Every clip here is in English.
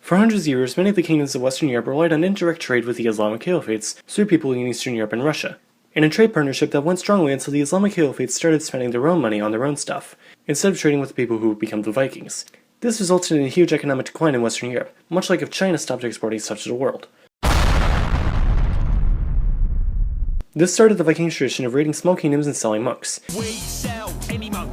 For hundreds of years, many of the kingdoms of Western Europe relied on indirect trade with the Islamic caliphates through people in Eastern Europe and Russia, in a trade partnership that went strongly until the Islamic caliphates started spending their own money on their own stuff, instead of trading with the people who would become the Vikings. This resulted in a huge economic decline in Western Europe, much like if China stopped exporting stuff to the world. This started the Viking tradition of raiding small kingdoms and selling monks. We sell any monk.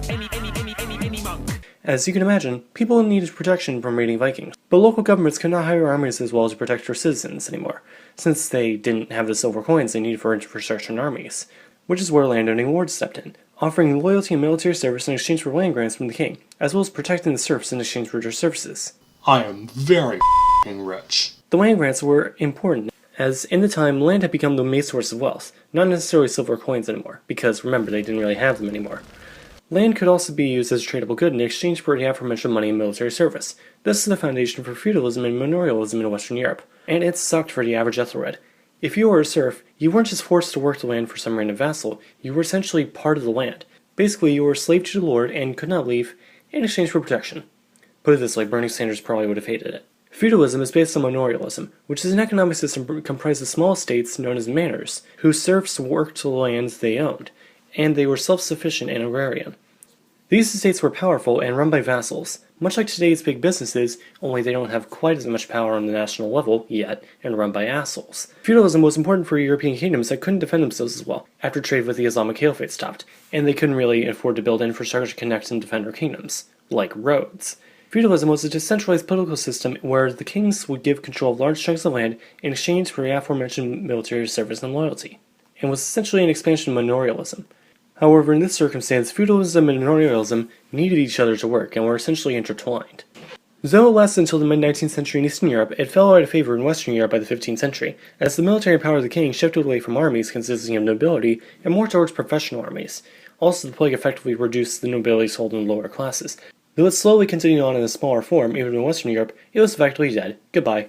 Any monk. As you can imagine, people needed protection from raiding Vikings, but local governments could not hire armies as well to protect their citizens anymore, since they didn't have the silver coins they needed for infrastructure and armies, which is where landowning lords stepped in, offering loyalty and military service in exchange for land grants from the king, as well as protecting the serfs in exchange for their services. I am very rich. The land grants were important, as in the time, land had become the main source of wealth, not necessarily silver coins anymore, because remember, they didn't really have them anymore. Land could also be used as a tradable good in exchange for the aforementioned money and military service. This is the foundation for feudalism and Manorialism in Western Europe, and it sucked for the average Ethelred. If you were a serf, you weren't just forced to work the land for some random vassal, you were essentially part of the land. Basically, you were a slave to the lord and could not leave in exchange for protection. Put it this way, Bernie Sanders probably would have hated it. Feudalism is based on Manorialism, which is an economic system comprised of small estates known as manors, whose serfs worked the lands they owned, and they were self-sufficient and agrarian. These estates were powerful and run by vassals, much like today's big businesses, only they don't have quite as much power on the national level yet, and run by assholes. Feudalism was important for European kingdoms that couldn't defend themselves as well, after trade with the Islamic Caliphate stopped, and they couldn't really afford to build infrastructure to connect and defend their kingdoms, like roads. Feudalism was a decentralized political system where the kings would give control of large chunks of land in exchange for the aforementioned military service and loyalty, and was essentially an expansion of Manorialism. However, in this circumstance, feudalism and Manorialism needed each other to work and were essentially intertwined. Though it lasted until the mid-19th century in Eastern Europe, it fell out of favor in Western Europe by the 15th century, as the military power of the king shifted away from armies consisting of nobility and more towards professional armies. Also, the plague effectively reduced the nobility's hold on the lower classes. Though it slowly continued on in a smaller form, even in Western Europe, it was effectively dead. Goodbye.